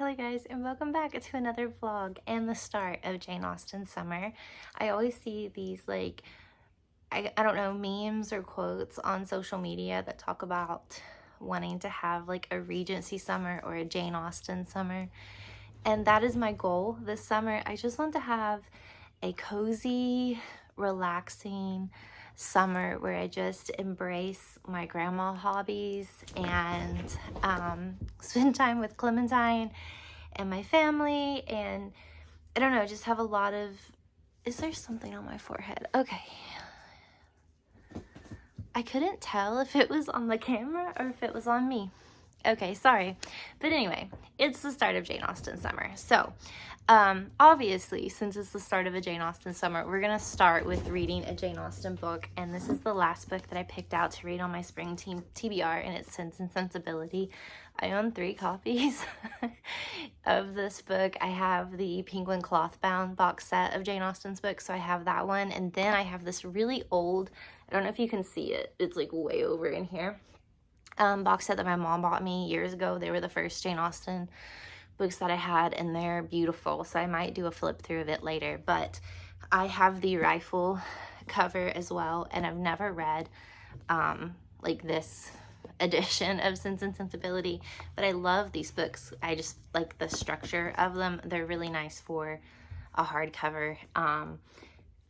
Hello guys, and welcome back to another vlog and the start of Jane Austen summer. I always see these I don't know, memes or quotes on social media that talk about wanting to have like a Regency summer or a Jane Austen summer. And that is my goal this summer. I just want to have a cozy, relaxing summer where I just embrace my grandma hobbies and spend time with Clementine and my family, and I don't know, just have a lot of, is there something on my forehead? Okay. I couldn't tell if it was on the camera or if it was on me. Okay, sorry. But anyway, it's the start of Jane Austen summer. So, obviously, since it's the start of a Jane Austen summer, we're going to start with reading a Jane Austen book. And this is the last book that I picked out to read on my spring team TBR, and it's Sense and Sensibility. I own 3 copies of this book. I have the Penguin cloth bound box set of Jane Austen's books, so I have that one. And then I have this really old, I don't know if you can see it, it's like way over in here, box set that my mom bought me years ago. They were the first Jane Austen books that I had, and they're beautiful, so I might do a flip through of it later. But I have the rifle cover as well, and I've never read like this edition of Sense and Sensibility, but I love these books. I just like the structure of them. They're really nice for a hardcover.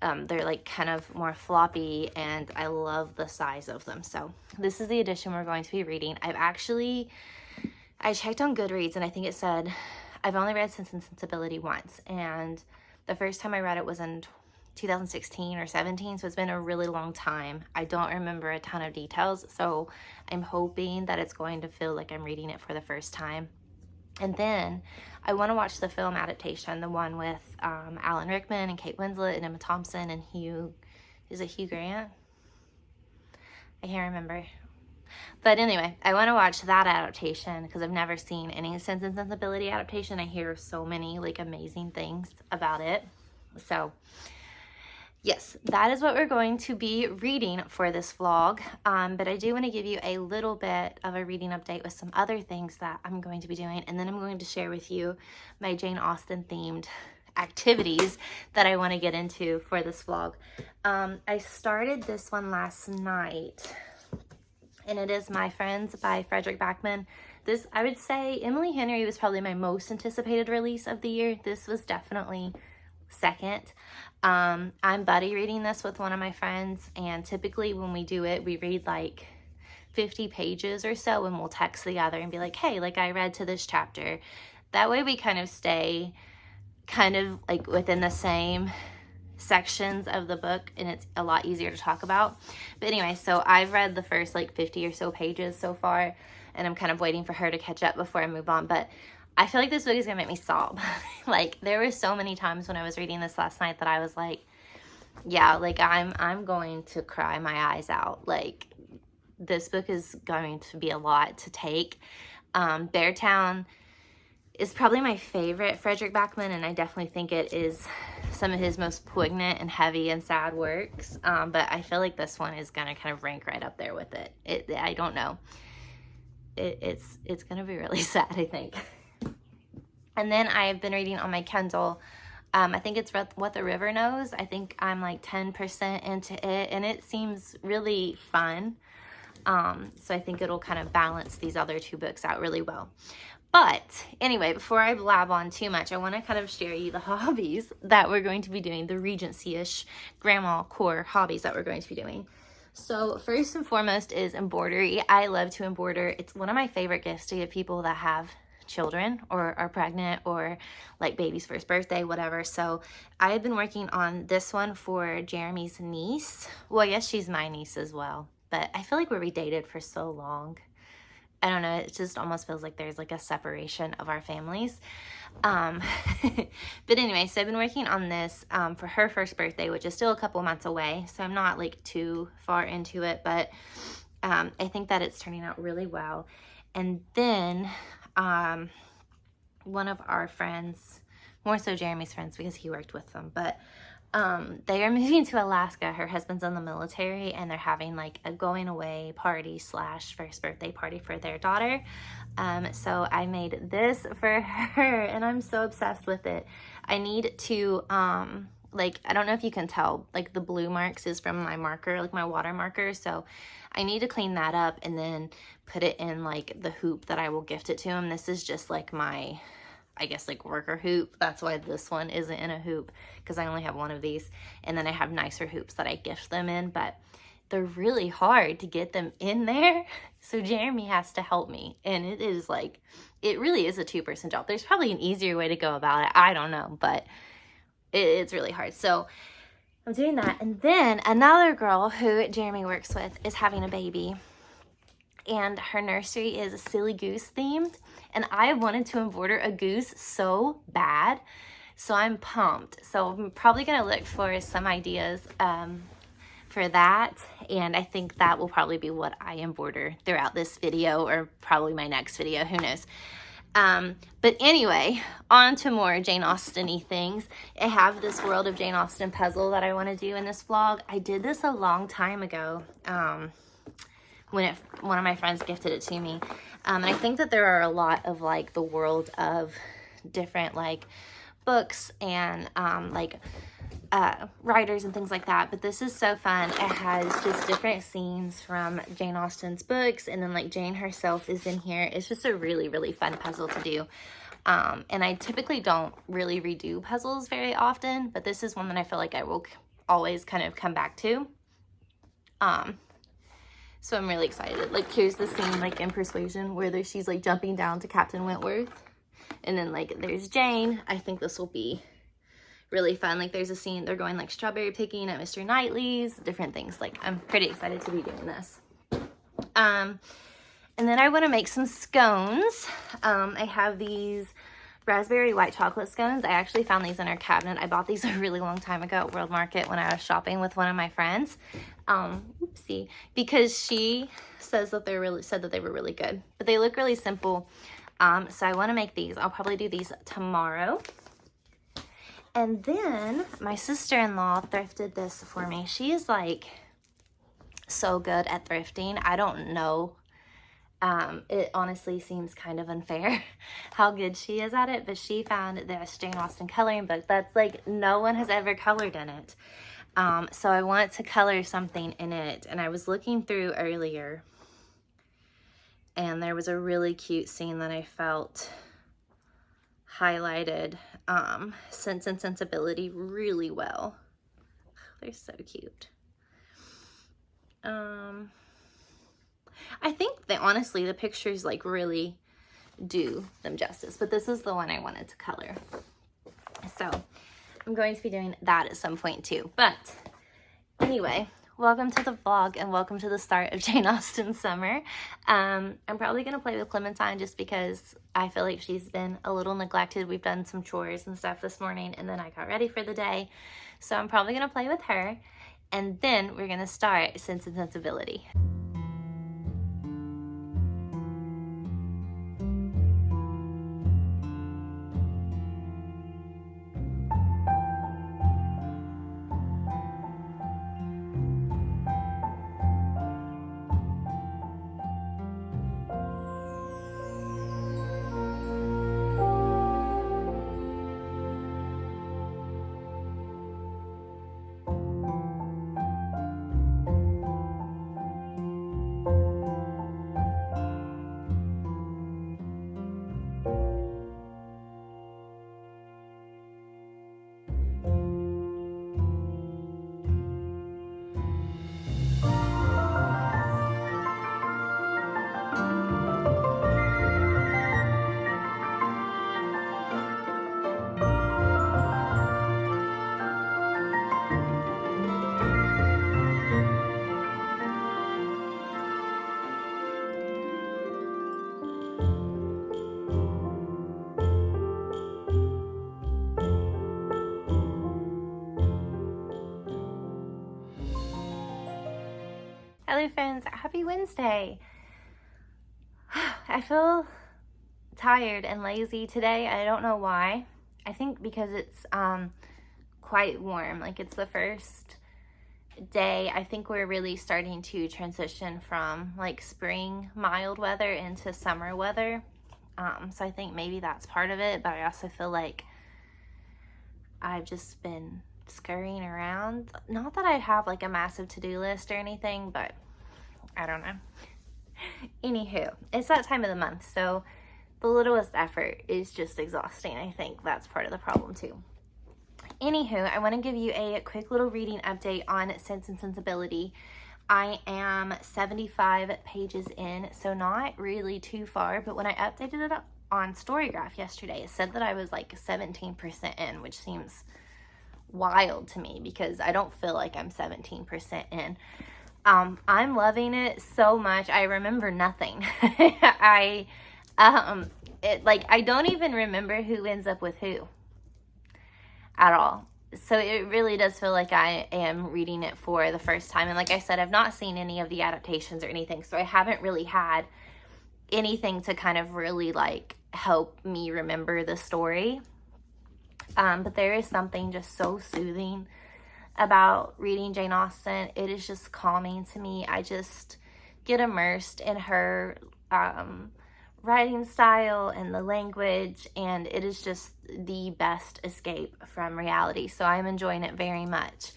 They're like kind of more floppy, and I love the size of them. So this is the edition we're going to be reading. I checked on Goodreads, and I think it said I've only read Sense and Sensibility once, and the first time I read it was in 2016 or 17, so it's been a really long time. I don't remember a ton of details, so I'm hoping that it's going to feel like I'm reading it for the first time. And then I want to watch the film adaptation, the one with Alan Rickman and Kate Winslet and Emma Thompson and Hugh Grant? I can't remember. But anyway, I want to watch that adaptation because I've never seen any Sense and Sensibility adaptation. I hear so many like amazing things about it. So yes, that is what we're going to be reading for this vlog. But I do want to give you a little bit of a reading update with some other things that I'm going to be doing. And then I'm going to share with you my Jane Austen themed activities that I want to get into for this vlog. I started this one last night, and it is My Friends by Fredrik Backman. This, I would say, Emily Henry was probably my most anticipated release of the year. This was definitely second. I'm buddy reading this with one of my friends, and typically when we do it, we read like 50 pages or so, and we'll text the other and be like, hey, like I read to this chapter. That way we kind of stay kind of like within the same sections of the book, and it's a lot easier to talk about. But anyway, so I've read the first like 50 or so pages so far, and I'm kind of waiting for her to catch up before I move on. But I feel like this book is gonna make me sob. Like there were so many times when I was reading this last night that I was like, yeah, like I'm going to cry my eyes out. Like this book is going to be a lot to take. Beartown is probably my favorite Fredrik Backman, and I definitely think it is some of his most poignant and heavy and sad works. But I feel like this one is gonna kind of rank right up there with it. I don't know. It's gonna be really sad, I think. And then I've been reading on my Kindle. I think it's What the River Knows. I think I'm like 10% into it, and it seems really fun. So I think it'll kind of balance these other 2 books out really well. But anyway, before I blab on too much, I want to kind of share you the hobbies that we're going to be doing, the Regency-ish grandma core hobbies that we're going to be doing. So first and foremost is embroidery. I love to embroider. It's one of my favorite gifts to give people that have children or are pregnant or like baby's first birthday, whatever. So I have been working on this one for Jeremy's niece. Well, I guess she's my niece as well, but I feel like we dated for so long. I don't know, it just almost feels like there's like a separation of our families. But anyway, so I've been working on this for her first birthday, which is still a couple months away. So I'm not like too far into it, but I think that it's turning out really well. And then one of our friends, more so Jeremy's friends because he worked with them, but They are moving to Alaska. Her husband's in the military, and they're having like a going away party / first birthday party for their daughter. So I made this for her, and I'm so obsessed with it. I need to, like, I don't know if you can tell, like the blue marks is from my marker, like my water marker. So I need to clean that up and then put it in like the hoop that I will gift it to him. This is just like my, I guess, like worker hoop. That's why this one isn't in a hoop, because I only have one of these. And then I have nicer hoops that I gift them in, but they're really hard to get them in there. So Jeremy has to help me. And it is like, it really is a two-person job. There's probably an easier way to go about it. I don't know, but it's really hard. So I'm doing that. And then another girl who Jeremy works with is having a baby. And her nursery is silly goose themed. And I wanted to embroider a goose so bad. So I'm pumped. So I'm probably going to look for some ideas for that. And I think that will probably be what I embroider throughout this video, or probably my next video. Who knows? But anyway, on to more Jane Austen-y things. I have this World of Jane Austen puzzle that I want to do in this vlog. I did this a long time ago. When one of my friends gifted it to me. And I think that there are a lot of like the world of different like books and writers and things like that. But this is so fun. It has just different scenes from Jane Austen's books, and then like Jane herself is in here. It's just a really, really fun puzzle to do. And I typically don't really redo puzzles very often, but this is one that I feel like I will always kind of come back to. So I'm really excited. Like, here's the scene, like, in Persuasion, where she's, like, jumping down to Captain Wentworth. And then, like, there's Jane. I think this will be really fun. Like, there's a scene, they're going, like, strawberry picking at Mr. Knightley's, different things. Like, I'm pretty excited to be doing this. And then I want to make some scones. I have these raspberry white chocolate scones. I actually found these in our cabinet. I bought these a really long time ago at World Market when I was shopping with one of my friends. Oopsie, because she said that they were really good, but they look really simple. So I want to make these. I'll probably do these tomorrow. And then my sister-in-law thrifted this for me. She is like so good at thrifting. I don't know. It honestly seems kind of unfair how good she is at it, but she found this Jane Austen coloring book that's like no one has ever colored in it. So I want to color something in it, and I was looking through earlier, and there was a really cute scene that I felt highlighted Sense and Sensibility really well. They're so cute. I think that honestly the pictures like really do them justice, but this is the one I wanted to color. So I'm going to be doing that at some point too. But anyway, welcome to the vlog and welcome to the start of Jane Austen's summer. I'm probably going to play with Clementine just because I feel like she's been a little neglected. We've done some chores and stuff this morning, and then I got ready for the day. So I'm probably going to play with her, and then we're going to start Sense and Sensibility. Hello friends, happy Wednesday. I feel tired and lazy today. I don't know why. I think because it's quite warm. Like, it's the first day. I think we're really starting to transition from like spring mild weather into summer weather. So I think maybe that's part of it, but I also feel like I've just been scurrying around. Not that I have like a massive to-do list or anything, but I don't know. Anywho, it's that time of the month, so the littlest effort is just exhausting. I think that's part of the problem too. Anywho, I want to give you a quick little reading update on Sense and Sensibility. I am 75 pages in, so not really too far, but when I updated it on Storygraph yesterday, it said that I was like 17% in, which seems wild to me because I don't feel like I'm 17% in. I'm loving it so much. I remember nothing. I don't even remember who ends up with who at all. So it really does feel like I am reading it for the first time. And like I said, I've not seen any of the adaptations or anything, so I haven't really had anything to kind of really like help me remember the story. But there is something just so soothing about reading Jane Austen. It is just calming to me. I just get immersed in her writing style and the language, and it is just the best escape from reality. So I'm enjoying it very much.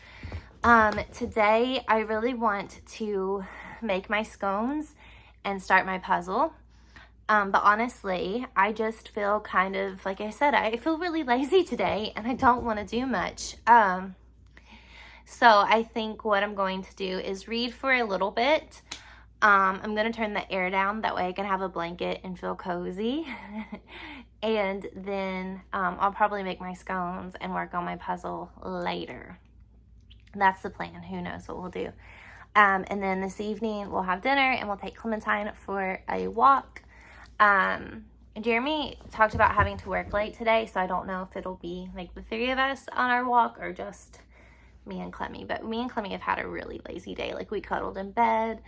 Today, I really want to make my scones and start my puzzle. But honestly, I just feel kind of, like I said, I feel really lazy today and I don't want to do much. So I think what I'm going to do is read for a little bit. I'm going to turn the air down. That way I can have a blanket and feel cozy. And then I'll probably make my scones and work on my puzzle later. That's the plan. Who knows what we'll do. And then this evening we'll have dinner and we'll take Clementine for a walk. Jeremy talked about having to work late today, so I don't know if it'll be like the three of us on our walk or just me and Clemmy. But me and Clemmy have had a really lazy day. Like, we cuddled in bed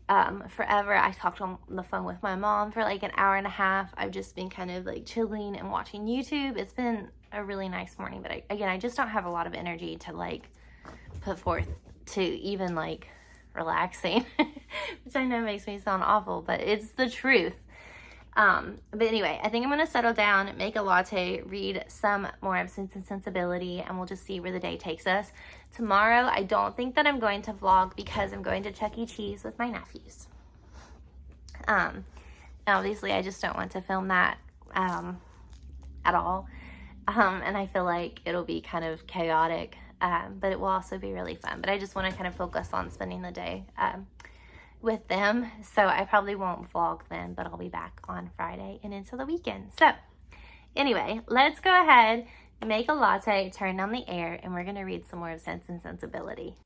forever. I talked on the phone with my mom for like an hour and a half. I've just been kind of like chilling and watching YouTube. It's been a really nice morning, but I just don't have a lot of energy to like put forth to even like relaxing, which I know makes me sound awful, but it's the truth. But anyway, I think I'm going to settle down, make a latte, read some more of Sense and Sensibility, and we'll just see where the day takes us. Tomorrow, I don't think that I'm going to vlog because I'm going to Chuck E. Cheese with my nephews. Obviously, I just don't want to film that, at all. And I feel like it'll be kind of chaotic, but it will also be really fun. But I just want to kind of focus on spending the day, with them, so I probably won't vlog then, but I'll be back on Friday and into the weekend. So anyway, let's go ahead, make a latte, turn down the air, and we're going to read some more of Sense and Sensibility.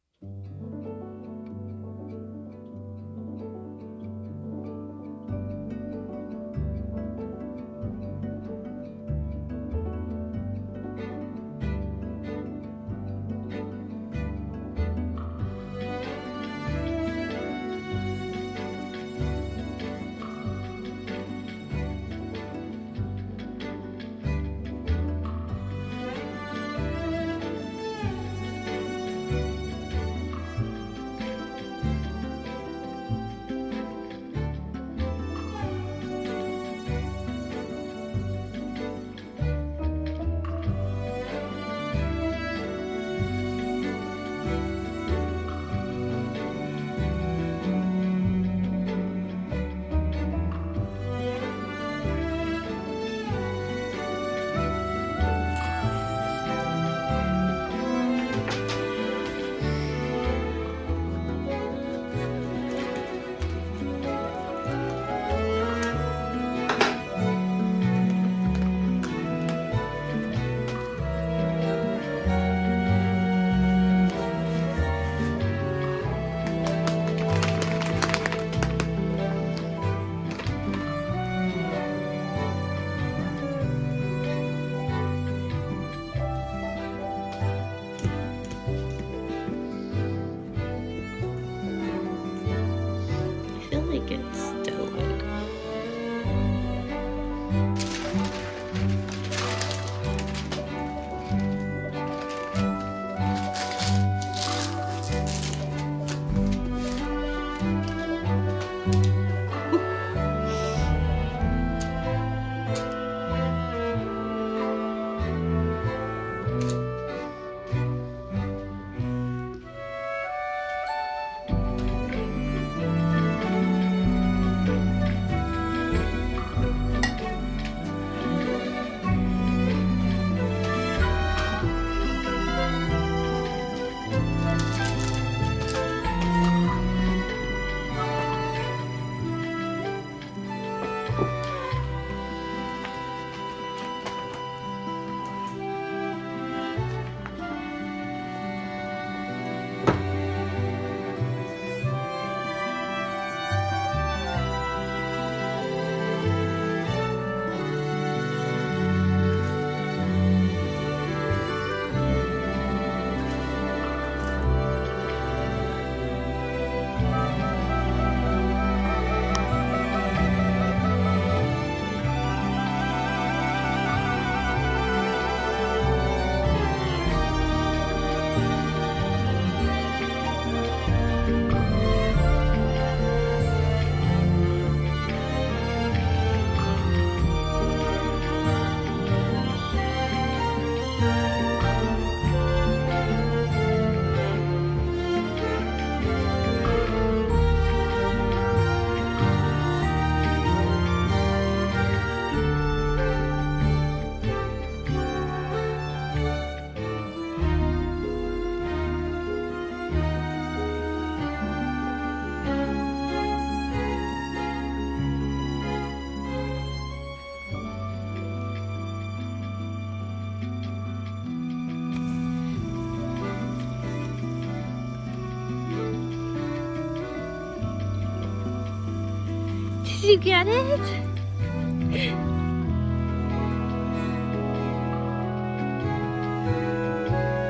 Did you get it?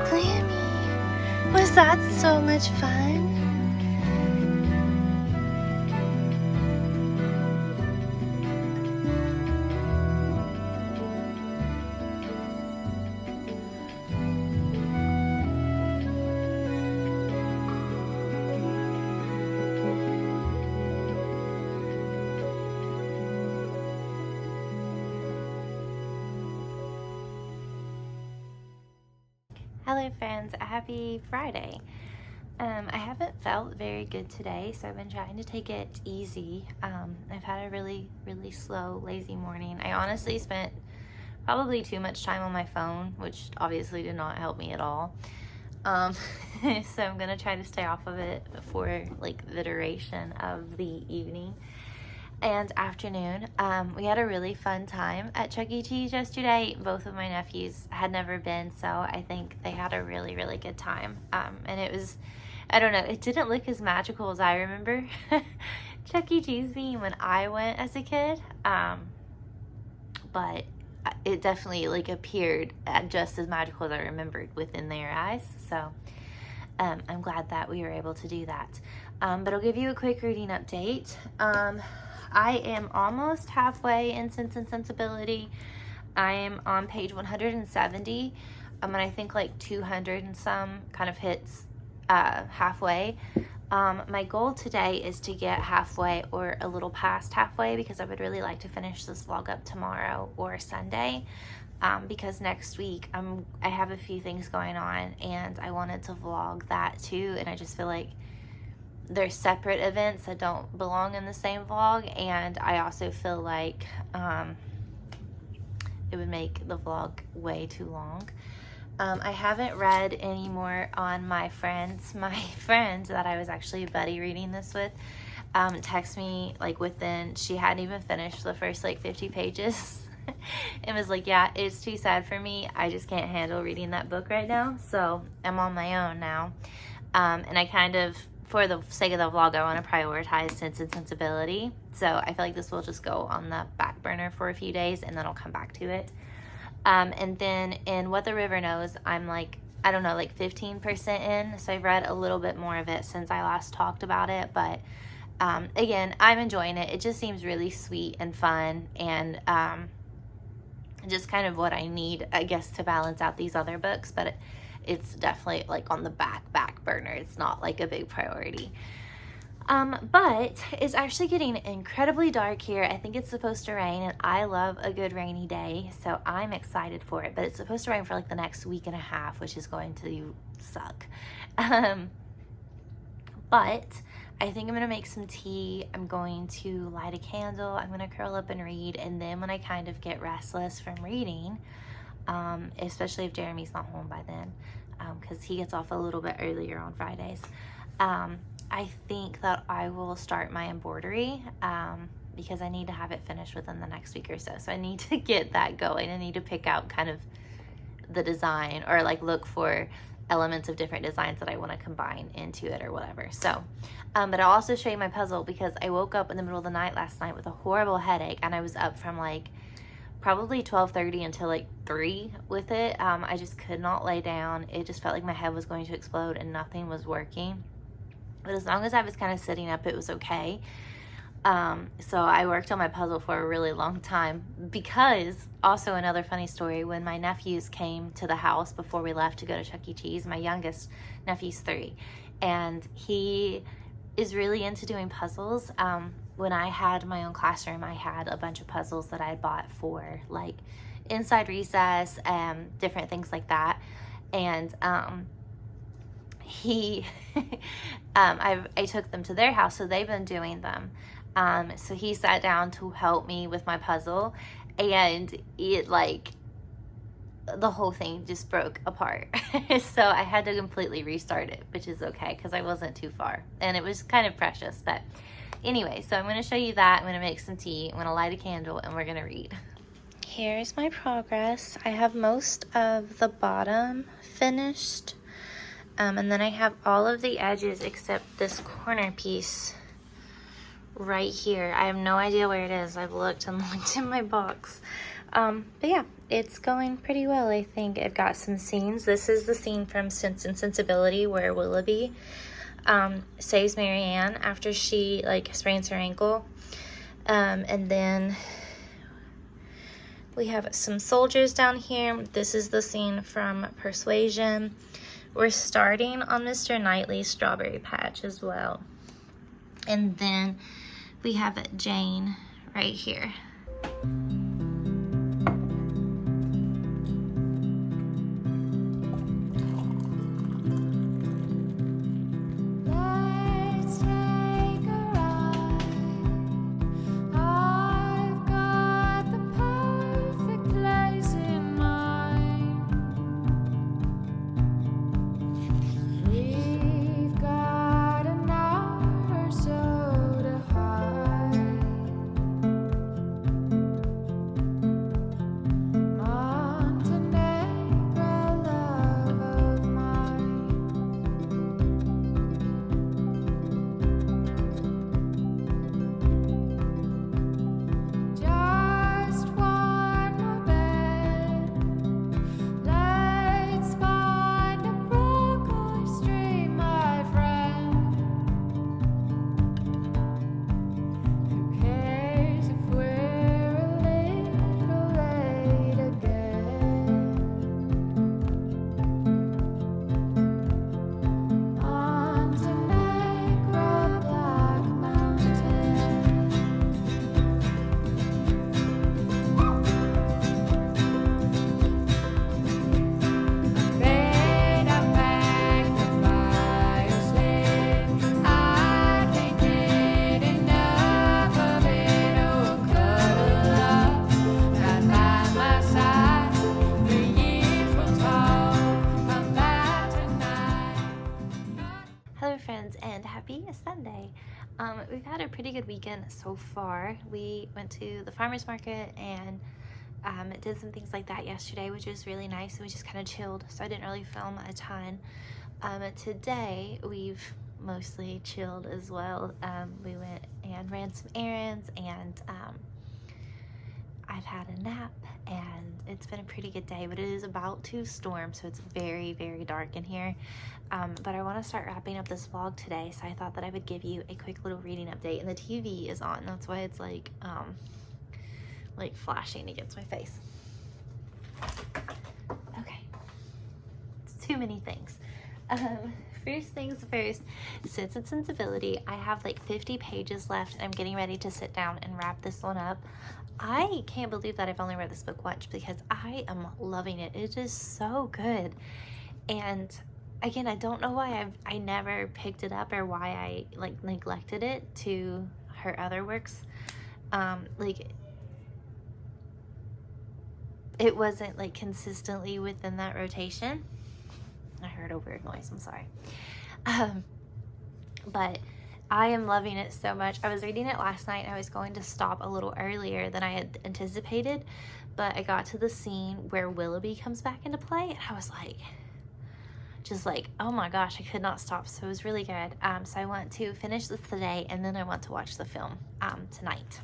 Glammy, was that so much fun? Hello friends, happy Friday. I haven't felt very good today, so I've been trying to take it easy. I've had a really slow, lazy morning. I honestly spent probably too much time on my phone, which obviously did not help me at all. So I'm gonna try to stay off of it for like the duration of the evening and afternoon. We had a really fun time at Chuck E. Cheese yesterday. Both of my nephews had never been, so I think they had a really good time. And it was, I don't know, it didn't look as magical as I remember Chuck E. Cheese being when I went as a kid. But it definitely like appeared just as magical as I remembered within their eyes. So I'm glad that we were able to do that. But I'll give you a quick reading update. I am almost halfway in Sense and Sensibility. I am on page 170, and I think like 200 and some kind of hits halfway. My goal today is to get halfway or a little past halfway, because I would really like to finish this vlog up tomorrow or Sunday, because next week I have a few things going on and I wanted to vlog that too, and I just feel like they're separate events that don't belong in the same vlog, and I also feel like it would make the vlog way too long. I haven't read any more on my friend that I was actually buddy reading this with, text me like within, she hadn't even finished the first like 50 pages and was like, yeah, it's too sad for me, I just can't handle reading that book right now, so I'm on my own now. And I kind of, for the sake of the vlog, I want to prioritize Sense and Sensibility. So I feel like this will just go on the back burner for a few days and then I'll come back to it. And then in What the River Knows, I'm like, I don't know, like 15% in. So I've read a little bit more of it since I last talked about it. But again, I'm enjoying it. It just seems really sweet and fun, and just kind of what I need, I guess, to balance out these other books. But it's definitely like on the back burner. It's not like a big priority. But it's actually getting incredibly dark here. I think it's supposed to rain, and I love a good rainy day, so I'm excited for it. But it's supposed to rain for like the next week and a half, which is going to suck. But I think I'm gonna make some tea. I'm going to light a candle. I'm gonna curl up and read, and then when I kind of get restless from reading, especially if Jeremy's not home by then, because he gets off a little bit earlier on Fridays, I think that I will start my embroidery, because I need to have it finished within the next week or so. So I need to get that going. I need to pick out kind of the design, or like look for elements of different designs that I want to combine into it or whatever. So, but I'll also show you my puzzle, because I woke up in the middle of the night last night with a horrible headache, and I was up from like probably 12:30 until like 3 with it. I just could not lay down. It just felt like my head was going to explode and nothing was working. But as long as I was kind of sitting up, it was okay. So I worked on my puzzle for a really long time, because also another funny story, when my nephews came to the house before we left to go to Chuck E. Cheese, my youngest nephew's 3, and he is really into doing puzzles. When I had my own classroom, I had a bunch of puzzles that I had bought for like Inside Recess and different things like that. And I took them to their house, so they've been doing them. So he sat down to help me with my puzzle, and it like, the whole thing just broke apart. So I had to completely restart it, which is okay, because I wasn't too far, and it was kind of precious. But anyway, so I'm going to show you that. I'm going to make some tea, I'm going to light a candle, and we're going to read. Here's my progress. I have most of the bottom finished, and then I have all of the edges except this corner piece right here. I have no idea where it is. I've looked and looked in my box. But yeah, it's going pretty well, I think. I've got some scenes. This is the scene from Sense and Sensibility where Willoughby saves Marianne after she like sprains her ankle. And then we have some soldiers down here. This is the scene from Persuasion. We're starting on Mr. Knightley's strawberry patch as well. And then we have Jane right here. Hello friends and happy Sunday. We've had a pretty good weekend so far. We went to the farmer's market and did some things like that yesterday, which was really nice, and we just kind of chilled, so I didn't really film a ton. Today we've mostly chilled as well. We went and ran some errands, and I've had a nap, and it's been a pretty good day, but it is about to storm, so it's very, very dark in here. But I want to start wrapping up this vlog today, so I thought that I would give you a quick little reading update. And the TV is on, that's why it's like flashing against my face. Okay, it's too many things. First things first, Sense and Sensibility. I have like 50 pages left, and I'm getting ready to sit down and wrap this one up. I can't believe that I've only read this book once, because I am loving it. It is so good. And again, I don't know why I never picked it up, or why I like neglected it to her other works. It wasn't like consistently within that rotation. I heard a weird noise, I'm sorry. But I am loving it so much. I was reading it last night, and I was going to stop a little earlier than I had anticipated, but I got to the scene where Willoughby comes back into play, and I was like, just like, oh my gosh, I could not stop. So it was really good. So I want to finish this today, and then I want to watch the film tonight.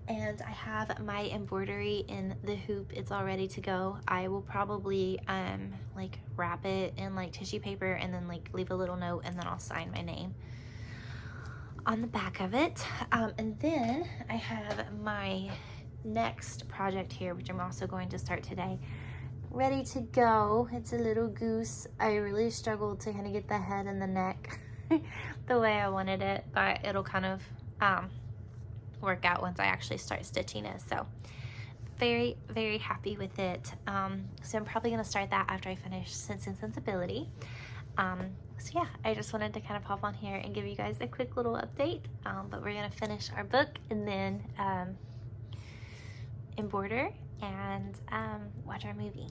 And I have my embroidery in the hoop. It's all ready to go. I will probably like wrap it in like tissue paper, and then like leave a little note, and then I'll sign my name on the back of it. And then I have my next project here, which I'm also going to start today, ready to go. It's a little goose. I really struggled to kind of get the head and the neck the way I wanted it, but it'll kind of work out once I actually start stitching it. So very, very happy with it. So I'm probably going to start that after I finish Sense and Sensibility. So yeah, I just wanted to kind of pop on here and give you guys a quick little update. But we're going to finish our book, and then embroider and watch our movie.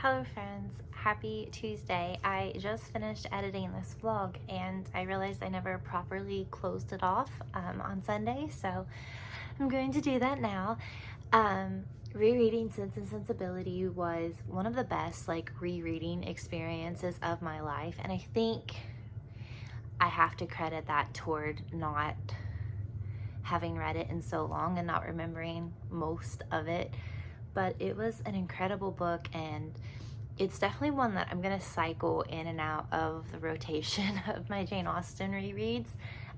Hello friends, happy Tuesday. I just finished editing this vlog and I realized I never properly closed it off on Sunday, so I'm going to do that now. Rereading Sense and Sensibility was one of the best rereading experiences of my life, and I think I have to credit that toward not having read it in so long and not remembering most of it. But it was an incredible book, and it's definitely one that I'm gonna cycle in and out of the rotation of my Jane Austen rereads.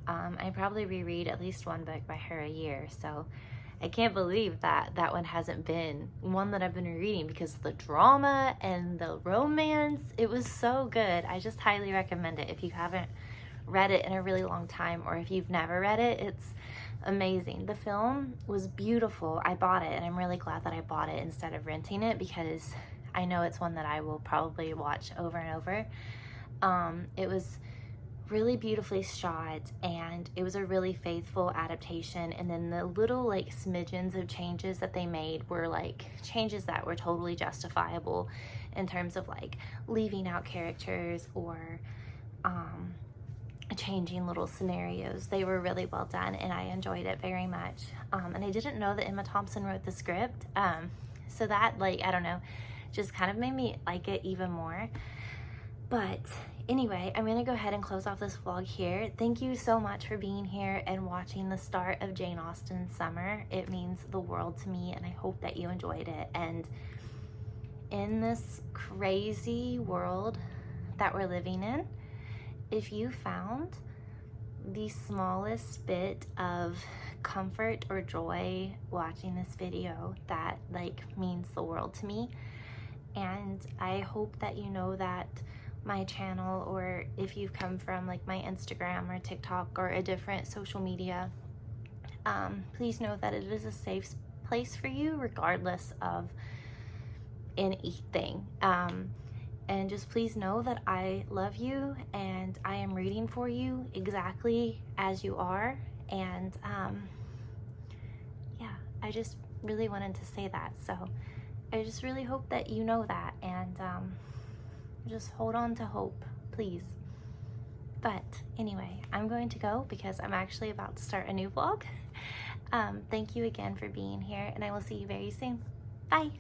I probably reread at least one book by her a year, so I can't believe that that one hasn't been one that I've been rereading, because the drama and the romance, it was so good. I just highly recommend it if you haven't read it in a really long time, or if you've never read it. It's amazing. The film was beautiful. I bought it, and I'm really glad that I bought it instead of renting it, because I know it's one that I will probably watch over and over. It was really beautifully shot, and it was a really faithful adaptation, and then the little smidgens of changes that they made were changes that were totally justifiable in terms of leaving out characters or changing little scenarios. They were really well done, and I enjoyed it very much. And I didn't know that Emma Thompson wrote the script, so that I don't know, just kind of made me like it even more. But anyway, I'm gonna go ahead and close off this vlog here. Thank you so much for being here and watching the start of Jane Austen's summer. It means the world to me, and I hope that you enjoyed it. And in this crazy world that we're living in, if you found the smallest bit of comfort or joy watching this video, that means the world to me. And I hope that you know that my channel, or if you've come from my Instagram or TikTok or a different social media, please know that it is a safe place for you regardless of anything. And just please know that I love you, and I am rooting for you exactly as you are. And yeah, I just really wanted to say that. So I just really hope that you know that, and just hold on to hope, please. But anyway, I'm going to go because I'm actually about to start a new vlog. Thank you again for being here, and I will see you very soon. Bye.